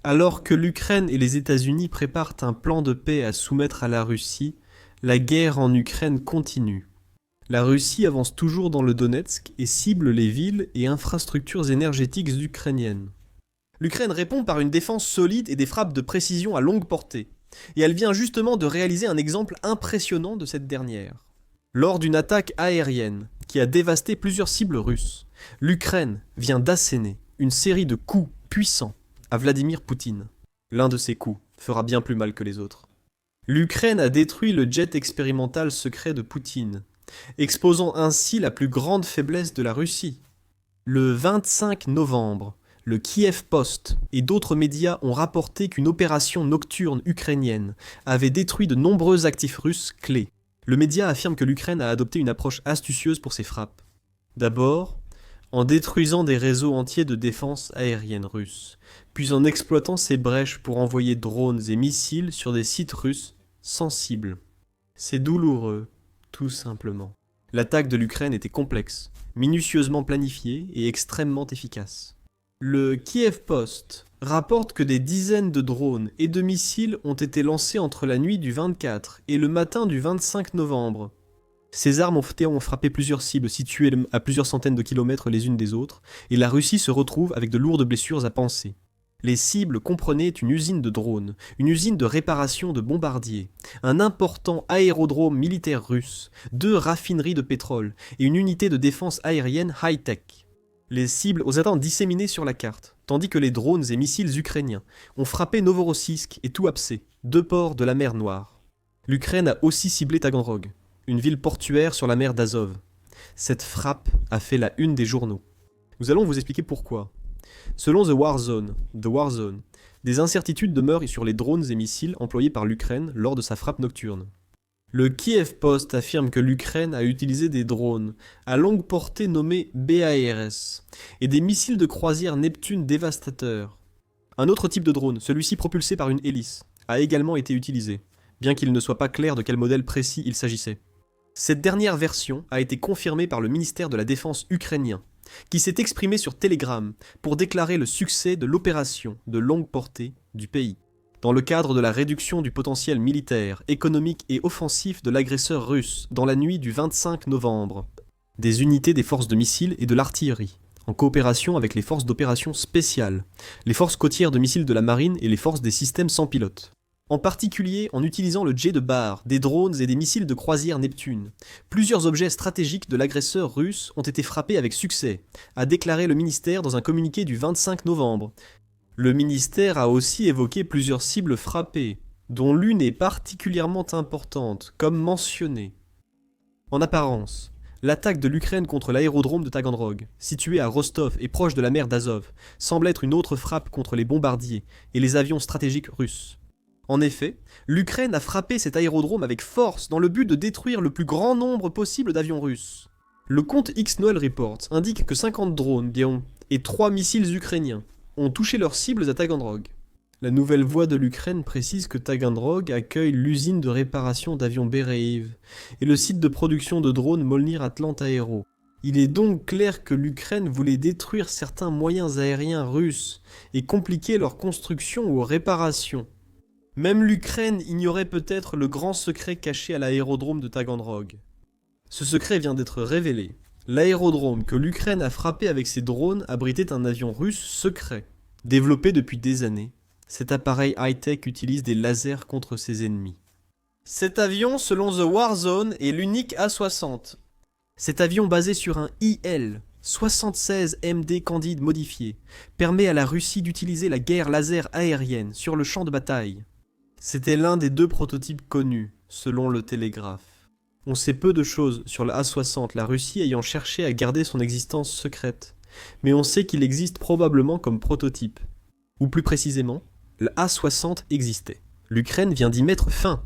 Alors que l'Ukraine et les États-Unis préparent un plan de paix à soumettre à la Russie, la guerre en Ukraine continue. La Russie avance toujours dans le Donetsk et cible les villes et infrastructures énergétiques ukrainiennes. L'Ukraine répond par une défense solide et des frappes de précision à longue portée. Et elle vient justement de réaliser un exemple impressionnant de cette dernière. Lors d'une attaque aérienne qui a dévasté plusieurs cibles russes, l'Ukraine vient d'asséner une série de coups puissants à Vladimir Poutine. L'un de ces coups fera bien plus mal que les autres. L'Ukraine a détruit le jet expérimental secret de Poutine, exposant ainsi la plus grande faiblesse de la Russie. Le 25 novembre, le Kiev Post et d'autres médias ont rapporté qu'une opération nocturne ukrainienne avait détruit de nombreux actifs russes clés. Le média affirme que l'Ukraine a adopté une approche astucieuse pour ses frappes. D'abord, en détruisant des réseaux entiers de défense aérienne russes, puis en exploitant ces brèches pour envoyer drones et missiles sur des sites russes sensibles. C'est douloureux, tout simplement. L'attaque de l'Ukraine était complexe, minutieusement planifiée et extrêmement efficace. Le Kiev Post rapporte que des dizaines de drones et de missiles ont été lancés entre la nuit du 24 et le matin du 25 novembre. Ces armes ont frappé plusieurs cibles situées à plusieurs centaines de kilomètres les unes des autres, et la Russie se retrouve avec de lourdes blessures à panser. Les cibles comprenaient une usine de drones, une usine de réparation de bombardiers, un important aérodrome militaire russe, 2 raffineries de pétrole et une unité de défense aérienne high-tech. Les cibles aux attentes disséminées sur la carte, tandis que les drones et missiles ukrainiens ont frappé Novorossiysk et Tuapse, 2 ports de la mer Noire. L'Ukraine a aussi ciblé Taganrog, une ville portuaire sur la mer d'Azov. Cette frappe a fait la une des journaux. Nous allons vous expliquer pourquoi. Selon The Warzone, des incertitudes demeurent sur les drones et missiles employés par l'Ukraine lors de sa frappe nocturne. Le Kiev Post affirme que l'Ukraine a utilisé des drones à longue portée nommés BARS et des missiles de croisière Neptune dévastateurs. Un autre type de drone, celui-ci propulsé par une hélice, a également été utilisé, bien qu'il ne soit pas clair de quel modèle précis il s'agissait. Cette dernière version a été confirmée par le ministère de la Défense ukrainien, qui s'est exprimé sur Telegram pour déclarer le succès de l'opération de longue portée du pays, dans le cadre de la réduction du potentiel militaire, économique et offensif de l'agresseur russe dans la nuit du 25 novembre. Des unités des forces de missiles et de l'artillerie, en coopération avec les forces d'opération spéciales, les forces côtières de missiles de la marine et les forces des systèmes sans pilote. En particulier en utilisant le jet de bar, des drones et des missiles de croisière Neptune. Plusieurs objets stratégiques de l'agresseur russe ont été frappés avec succès, a déclaré le ministère dans un communiqué du 25 novembre. Le ministère a aussi évoqué plusieurs cibles frappées, dont l'une est particulièrement importante, comme mentionné. En apparence, l'attaque de l'Ukraine contre l'aérodrome de Taganrog, situé à Rostov et proche de la mer d'Azov, semble être une autre frappe contre les bombardiers et les avions stratégiques russes. En effet, l'Ukraine a frappé cet aérodrome avec force dans le but de détruire le plus grand nombre possible d'avions russes. Le compte X-Noel Report indique que 50 drones, et 3 missiles ukrainiens ont touché leurs cibles à Taganrog. La nouvelle voix de l'Ukraine précise que Taganrog accueille l'usine de réparation d'avions Bereiv et le site de production de drones Molnir Atlant Aero. Il est donc clair que l'Ukraine voulait détruire certains moyens aériens russes et compliquer leur construction ou réparation. Même l'Ukraine ignorait peut-être le grand secret caché à l'aérodrome de Taganrog. Ce secret vient d'être révélé. L'aérodrome que l'Ukraine a frappé avec ses drones abritait un avion russe secret, développé depuis des années. Cet appareil high-tech utilise des lasers contre ses ennemis. Cet avion, selon The Warzone, est l'unique A-60. Cet avion basé sur un IL-76 MD Candide modifié permet à la Russie d'utiliser la guerre laser aérienne sur le champ de bataille. C'était l'un des 2 prototypes connus, selon le Télégraphe. On sait peu de choses sur le A-60, la Russie ayant cherché à garder son existence secrète, mais on sait qu'il existe probablement comme prototype. Ou plus précisément, le A-60 existait. L'Ukraine vient d'y mettre fin.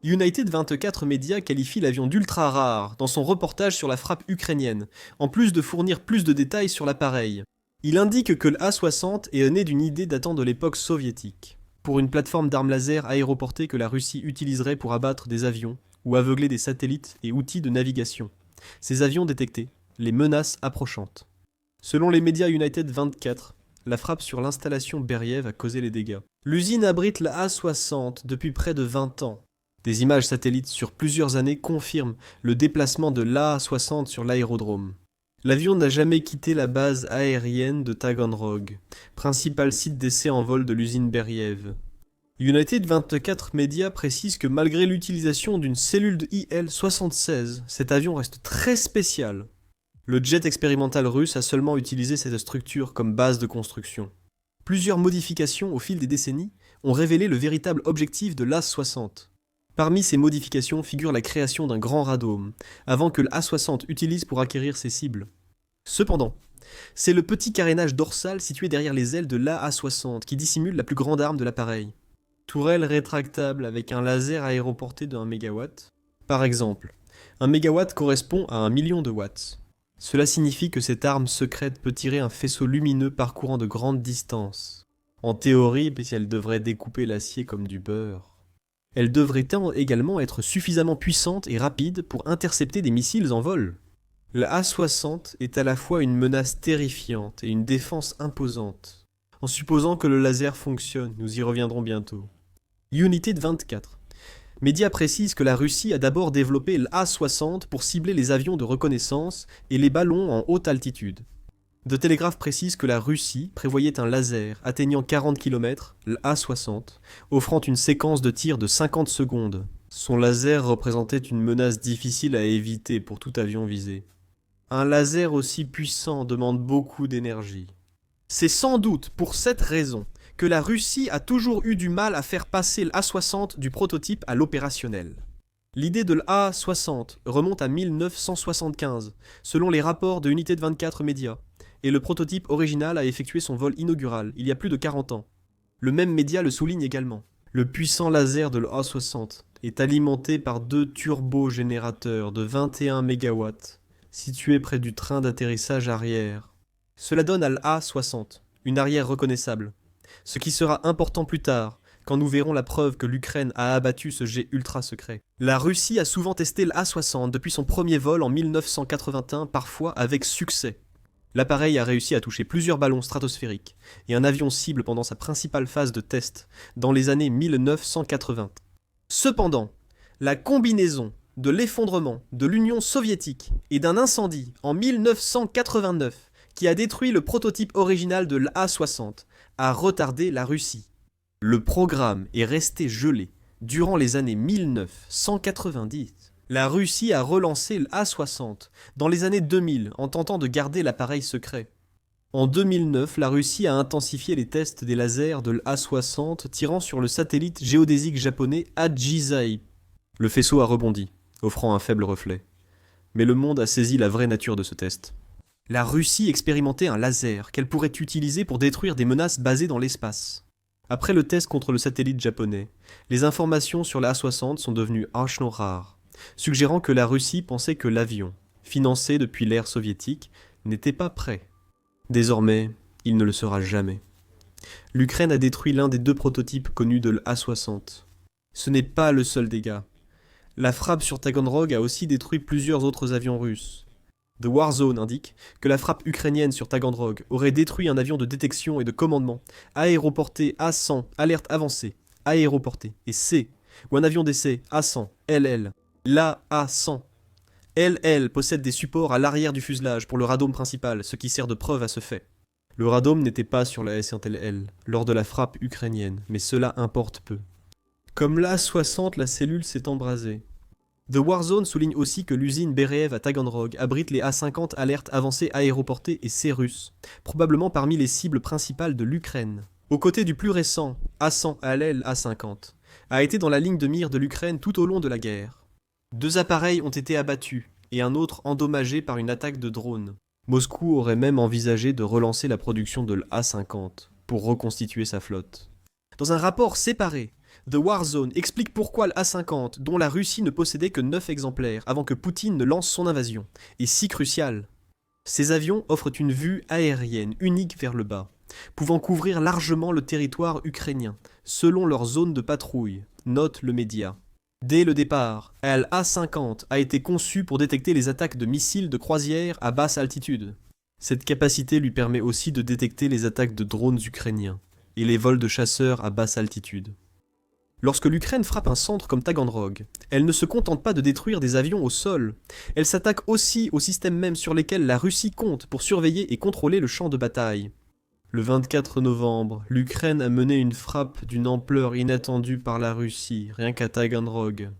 United 24 Médias qualifie l'avion d'ultra rare dans son reportage sur la frappe ukrainienne, en plus de fournir plus de détails sur l'appareil. Il indique que le A-60 est né d'une idée datant de l'époque soviétique, pour une plateforme d'armes laser aéroportée que la Russie utiliserait pour abattre des avions ou aveugler des satellites et outils de navigation. Ces avions détectaient les menaces approchantes. Selon les médias United 24, La frappe sur l'installation Beriev a causé les dégâts. L'usine abrite la A-60 depuis près de 20 ans. Des images satellites sur plusieurs années confirment le déplacement de l'A-60 sur l'aérodrome. L'avion n'a jamais quitté la base aérienne de Taganrog, principal site d'essai en vol de l'usine Beriev. United 24 Media précise que malgré l'utilisation d'une cellule de IL-76, cet avion reste très spécial. Le jet expérimental russe a seulement utilisé cette structure comme base de construction. Plusieurs modifications au fil des décennies ont révélé le véritable objectif de l'A-60. Parmi ces modifications figure la création d'un grand radome, avant que l'A-60 utilise pour acquérir ses cibles. Cependant, c'est le petit carénage dorsal situé derrière les ailes de l'A-60 qui dissimule la plus grande arme de l'appareil. Tourelle rétractable avec un laser aéroporté de 1 MW. Par exemple, 1 MW correspond à 1 million de watts. Cela signifie que cette arme secrète peut tirer un faisceau lumineux parcourant de grandes distances. En théorie, elle devrait découper l'acier comme du beurre. Elle devrait également être suffisamment puissante et rapide pour intercepter des missiles en vol. La A-60 est à la fois une menace terrifiante et une défense imposante. En supposant que le laser fonctionne, nous y reviendrons bientôt. Unité de 24. Média précise que la Russie a d'abord développé l'A-60 pour cibler les avions de reconnaissance et les ballons en haute altitude. De Télégraphe précise que la Russie prévoyait un laser atteignant 40 km, l'A-60, offrant une séquence de tir de 50 secondes. Son laser représentait une menace difficile à éviter pour tout avion visé. Un laser aussi puissant demande beaucoup d'énergie. C'est sans doute pour cette raison que la Russie a toujours eu du mal à faire passer l'A-60 du prototype à l'opérationnel. L'idée de l'A-60 remonte à 1975, selon les rapports de Unité de 24 Média, et le prototype original a effectué son vol inaugural il y a plus de 40 ans. Le même média le souligne également. Le puissant laser de l'A-60 est alimenté par 2 turbogénérateurs de 21 MW, situés près du train d'atterrissage arrière. Cela donne à l'A-60 une arrière reconnaissable, ce qui sera important plus tard, quand nous verrons la preuve que l'Ukraine a abattu ce jet ultra secret. La Russie a souvent testé l'A-60 depuis son premier vol en 1981, parfois avec succès. L'appareil a réussi à toucher plusieurs ballons stratosphériques et un avion cible pendant sa principale phase de test dans les années 1980. Cependant, la combinaison de l'effondrement de l'Union soviétique et d'un incendie en 1989 qui a détruit le prototype original de l'A-60 a retardé la Russie. Le programme est resté gelé durant les années 1990. La Russie a relancé l'A-60 dans les années 2000 en tentant de garder l'appareil secret. En 2009, la Russie a intensifié les tests des lasers de l'A-60 tirant sur le satellite géodésique japonais Ajizai. Le faisceau a rebondi, offrant un faible reflet. Mais le monde a saisi la vraie nature de ce test. La Russie expérimentait un laser qu'elle pourrait utiliser pour détruire des menaces basées dans l'espace. Après le test contre le satellite japonais, les informations sur l'A-60 sont devenues archement rares, suggérant que la Russie pensait que l'avion, financé depuis l'ère soviétique, n'était pas prêt. Désormais, il ne le sera jamais. L'Ukraine a détruit l'un des 2 prototypes connus de l'A-60. Ce n'est pas le seul dégât. La frappe sur Taganrog a aussi détruit plusieurs autres avions russes. The War Zone indique que la frappe ukrainienne sur Taganrog aurait détruit un avion de détection et de commandement, aéroporté A-100, alerte avancée, aéroporté, et C, ou un avion d'essai A-100, LL. L'A-100. LL possède des supports à l'arrière du fuselage pour le radome principal, ce qui sert de preuve à ce fait. Le radome n'était pas sur la S1LL lors de la frappe ukrainienne, mais cela importe peu. Comme l'A-60, la cellule s'est embrasée. The War Zone souligne aussi que l'usine Beriev à Taganrog abrite les A-50 alertes avancées aéroportées et C russes, probablement parmi les cibles principales de l'Ukraine. Aux côtés du plus récent A-100 ALL A-50, a été dans la ligne de mire de l'Ukraine tout au long de la guerre. 2 appareils ont été abattus et un autre endommagé par une attaque de drone. Moscou aurait même envisagé de relancer la production de l'A-50 pour reconstituer sa flotte. Dans un rapport séparé, The War Zone explique pourquoi l'A-50, dont la Russie ne possédait que 9 exemplaires avant que Poutine ne lance son invasion, est si crucial. Ces avions offrent une vue aérienne unique vers le bas, pouvant couvrir largement le territoire ukrainien, selon leur zone de patrouille, note le média. Dès le départ, l'A-50 a été conçu pour détecter les attaques de missiles de croisière à basse altitude. Cette capacité lui permet aussi de détecter les attaques de drones ukrainiens et les vols de chasseurs à basse altitude. Lorsque l'Ukraine frappe un centre comme Taganrog, elle ne se contente pas de détruire des avions au sol, elle s'attaque aussi aux systèmes mêmes sur lesquels la Russie compte pour surveiller et contrôler le champ de bataille. Le 24 novembre, l'Ukraine a mené une frappe d'une ampleur inattendue par la Russie, rien qu'à Taganrog.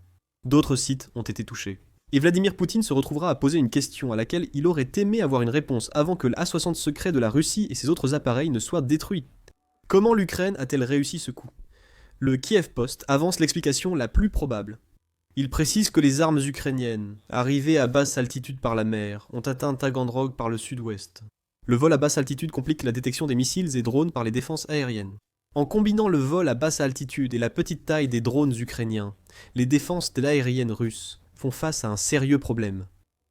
D'autres sites ont été touchés. Et Vladimir Poutine se retrouvera à poser une question à laquelle il aurait aimé avoir une réponse avant que l'A-60 secret de la Russie et ses autres appareils ne soient détruits. Comment l'Ukraine a-t-elle réussi ce coup ? Le Kiev Post avance l'explication la plus probable. Il précise que les armes ukrainiennes, arrivées à basse altitude par la mer, ont atteint Taganrog par le sud-ouest. Le vol à basse altitude complique la détection des missiles et drones par les défenses aériennes. En combinant le vol à basse altitude et la petite taille des drones ukrainiens, les défenses de l'aérienne russe font face à un sérieux problème.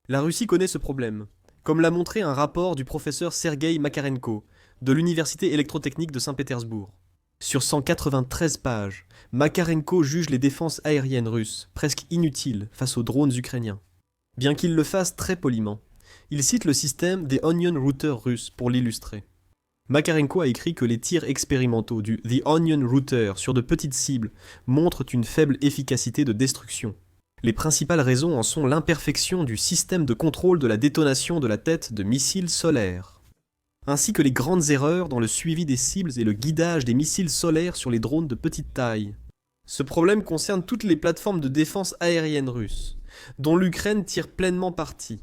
La Russie connaît ce problème, comme l'a montré un rapport du professeur Sergei Makarenko de l'Université électrotechnique de Saint-Pétersbourg. Sur 193 pages, Makarenko juge les défenses aériennes russes presque inutiles face aux drones ukrainiens. Bien qu'il le fasse très poliment, il cite le système des Onion Router russes pour l'illustrer. Makarenko a écrit que les tirs expérimentaux du The Onion Router sur de petites cibles montrent une faible efficacité de destruction. Les principales raisons en sont l'imperfection du système de contrôle de la détonation de la tête de missiles solaires, ainsi que les grandes erreurs dans le suivi des cibles et le guidage des missiles solaires sur les drones de petite taille. Ce problème concerne toutes les plateformes de défense aérienne russes, dont l'Ukraine tire pleinement parti.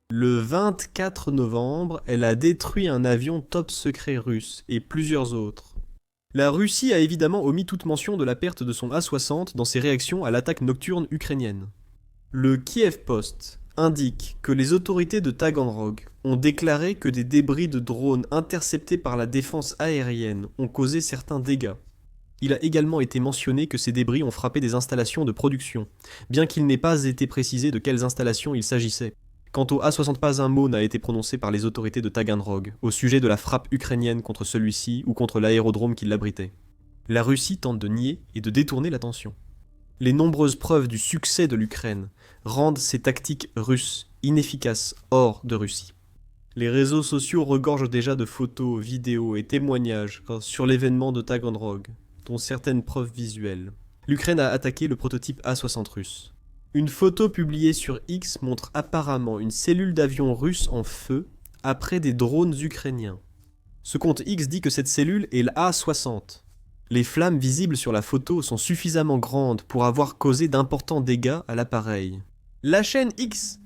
Le 24 novembre, elle a détruit un avion top secret russe et plusieurs autres. La Russie a évidemment omis toute mention de la perte de son A-60 dans ses réactions à l'attaque nocturne ukrainienne. Le Kiev Post indique que les autorités de Taganrog ont déclaré que des débris de drones interceptés par la défense aérienne ont causé certains dégâts. Il a également été mentionné que ces débris ont frappé des installations de production, bien qu'il n'ait pas été précisé de quelles installations il s'agissait. Quant au A-60, pas un mot n'a été prononcé par les autorités de Taganrog au sujet de la frappe ukrainienne contre celui-ci ou contre l'aérodrome qui l'abritait. La Russie tente de nier et de détourner l'attention. Les nombreuses preuves du succès de l'Ukraine rendent ces tactiques russes inefficaces hors de Russie. Les réseaux sociaux regorgent déjà de photos, vidéos et témoignages sur l'événement de Taganrog, dont certaines preuves visuelles. L'Ukraine a attaqué le prototype A-60 russe. Une photo publiée sur X montre apparemment une cellule d'avion russe en feu après des drones ukrainiens. Ce compte X dit que cette cellule est l'A-60. Les flammes visibles sur la photo sont suffisamment grandes pour avoir causé d'importants dégâts à l'appareil. La chaîne X,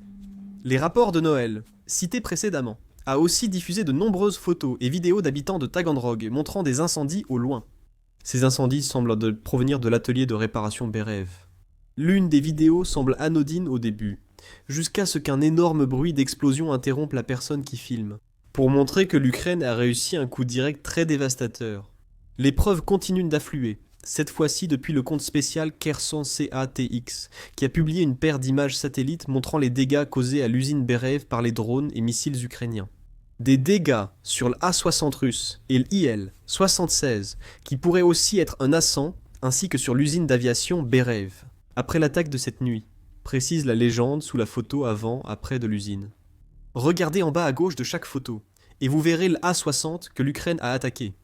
les rapports de Noël, cités précédemment, a aussi diffusé de nombreuses photos et vidéos d'habitants de Taganrog montrant des incendies au loin. Ces incendies semblent provenir de l'atelier de réparation Berev. L'une des vidéos semble anodine au début, jusqu'à ce qu'un énorme bruit d'explosion interrompe la personne qui filme, pour montrer que l'Ukraine a réussi un coup direct très dévastateur. Les preuves continuent d'affluer, cette fois-ci depuis le compte spécial Kherson CATX, qui a publié une paire d'images satellites montrant les dégâts causés à l'usine Berev par les drones et missiles ukrainiens. Des dégâts sur l'A-60 russe et l'IL-76, qui pourraient aussi être un A-100, ainsi que sur l'usine d'aviation Berev. Après l'attaque de cette nuit, précise la légende sous la photo avant-après de l'usine. Regardez en bas à gauche de chaque photo, et vous verrez l'A-60 que l'Ukraine a attaqué.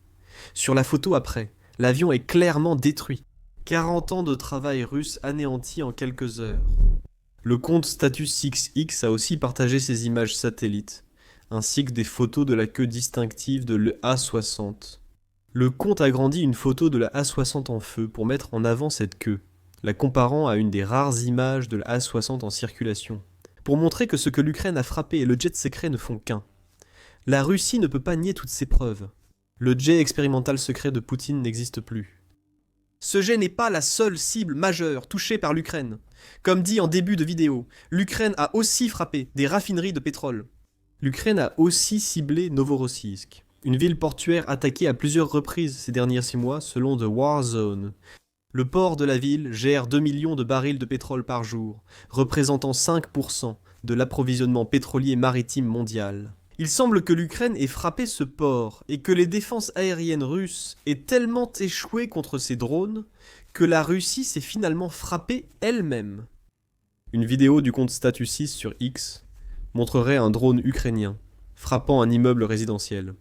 Sur la photo après, l'avion est clairement détruit. 40 ans de travail russe anéantis en quelques heures. Le compte Status 6X a aussi partagé ces images satellites, ainsi que des photos de la queue distinctive de l'A-60. Le compte a agrandi une photo de la A-60 en feu pour mettre en avant cette queue, la comparant à une des rares images de la A-60 en circulation, pour montrer que ce que l'Ukraine a frappé et le jet secret ne font qu'un. La Russie ne peut pas nier toutes ces preuves. Le jet expérimental secret de Poutine n'existe plus. Ce jet n'est pas la seule cible majeure touchée par l'Ukraine. Comme dit en début de vidéo, l'Ukraine a aussi frappé des raffineries de pétrole. L'Ukraine a aussi ciblé Novorossiysk, une ville portuaire attaquée à plusieurs reprises ces derniers 6 mois selon The War Zone. Le port de la ville gère 2 millions de barils de pétrole par jour, représentant 5% de l'approvisionnement pétrolier maritime mondial. Il semble que l'Ukraine ait frappé ce port et que les défenses aériennes russes aient tellement échoué contre ces drones que la Russie s'est finalement frappée elle-même. Une vidéo du compte Status 6 sur X montrerait un drone ukrainien frappant un immeuble résidentiel.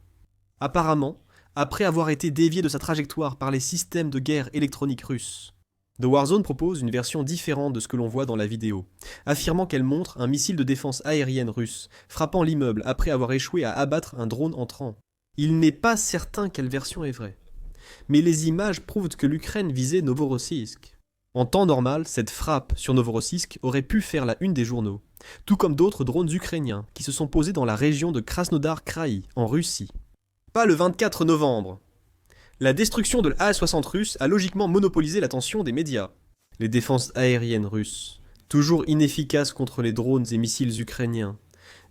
Apparemment, après avoir été dévié de sa trajectoire par les systèmes de guerre électronique russes. The Warzone propose une version différente de ce que l'on voit dans la vidéo, affirmant qu'elle montre un missile de défense aérienne russe frappant l'immeuble après avoir échoué à abattre un drone entrant. Il n'est pas certain quelle version est vraie, mais les images prouvent que l'Ukraine visait Novorossiysk. En temps normal, cette frappe sur Novorossiysk aurait pu faire la une des journaux, tout comme d'autres drones ukrainiens qui se sont posés dans la région de Krasnodar-Kraï, en Russie. Pas le 24 novembre. La destruction de l'A-60 russe a logiquement monopolisé l'attention des médias. Les défenses aériennes russes, toujours inefficaces contre les drones et missiles ukrainiens,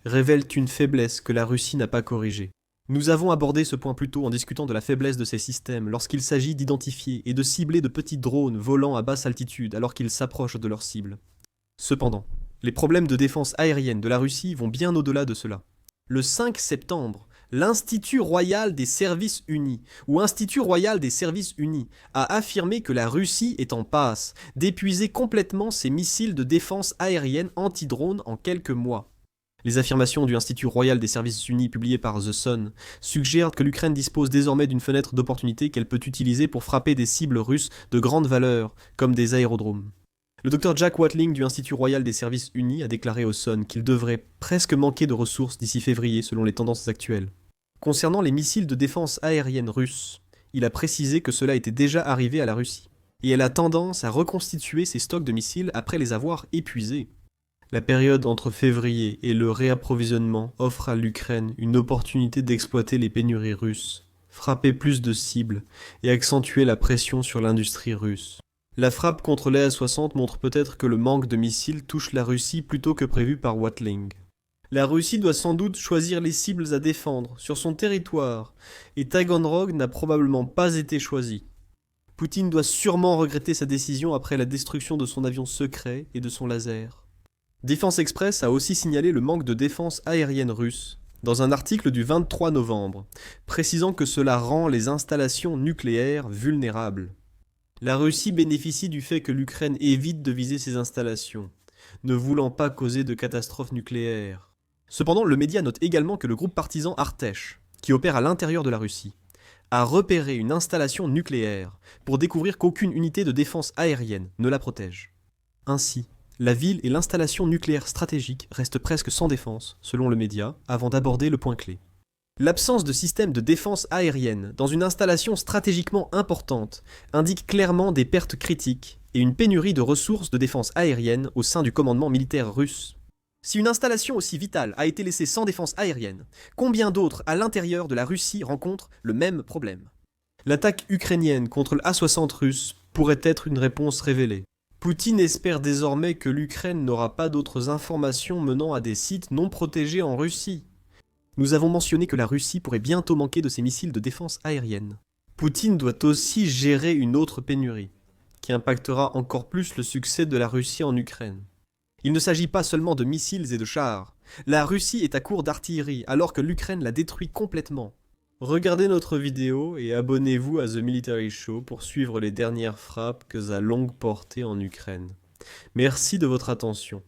révèlent une faiblesse que la Russie n'a pas corrigée. Nous avons abordé ce point plus tôt en discutant de la faiblesse de ces systèmes lorsqu'il s'agit d'identifier et de cibler de petits drones volant à basse altitude alors qu'ils s'approchent de leur cible. Cependant, les problèmes de défense aérienne de la Russie vont bien au-delà de cela. Le 5 septembre, l'Institut Royal des Services Unis, ou Institut Royal des Services Unis, a affirmé que la Russie est en passe d'épuiser complètement ses missiles de défense aérienne anti-drone en quelques mois. Les affirmations du Institut Royal des Services Unis publiées par The Sun suggèrent que l'Ukraine dispose désormais d'une fenêtre d'opportunité qu'elle peut utiliser pour frapper des cibles russes de grande valeur, comme des aérodromes. Le Dr Jack Watling du Institut Royal des Services Unis a déclaré au Sun qu'il devrait presque manquer de ressources d'ici février selon les tendances actuelles. Concernant les missiles de défense aérienne russes, il a précisé que cela était déjà arrivé à la Russie, et elle a tendance à reconstituer ses stocks de missiles après les avoir épuisés. La période entre février et le réapprovisionnement offre à l'Ukraine une opportunité d'exploiter les pénuries russes, frapper plus de cibles et accentuer la pression sur l'industrie russe. La frappe contre les A-60 montre peut-être que le manque de missiles touche la Russie plus tôt que prévu par Watling. La Russie doit sans doute choisir les cibles à défendre sur son territoire, et Taganrog n'a probablement pas été choisi. Poutine doit sûrement regretter sa décision après la destruction de son avion secret et de son laser. Défense Express a aussi signalé le manque de défense aérienne russe, dans un article du 23 novembre, précisant que cela rend les installations nucléaires vulnérables. La Russie bénéficie du fait que l'Ukraine évite de viser ses installations, ne voulant pas causer de catastrophe nucléaire. Cependant, le média note également que le groupe partisan Artesh, qui opère à l'intérieur de la Russie, a repéré une installation nucléaire pour découvrir qu'aucune unité de défense aérienne ne la protège. Ainsi, la ville et l'installation nucléaire stratégique restent presque sans défense, selon le média, avant d'aborder le point clé. L'absence de système de défense aérienne dans une installation stratégiquement importante indique clairement des pertes critiques et une pénurie de ressources de défense aérienne au sein du commandement militaire russe. Si une installation aussi vitale a été laissée sans défense aérienne, combien d'autres à l'intérieur de la Russie rencontrent le même problème? L'attaque ukrainienne contre le A-60 russe pourrait être une réponse révélée. Poutine espère désormais que l'Ukraine n'aura pas d'autres informations menant à des sites non protégés en Russie. Nous avons mentionné que la Russie pourrait bientôt manquer de ses missiles de défense aérienne. Poutine doit aussi gérer une autre pénurie, qui impactera encore plus le succès de la Russie en Ukraine. Il ne s'agit pas seulement de missiles et de chars. La Russie est à court d'artillerie alors que l'Ukraine la détruit complètement. Regardez notre vidéo et abonnez-vous à The Military Show pour suivre les dernières frappes que à longue portée en Ukraine. Merci de votre attention.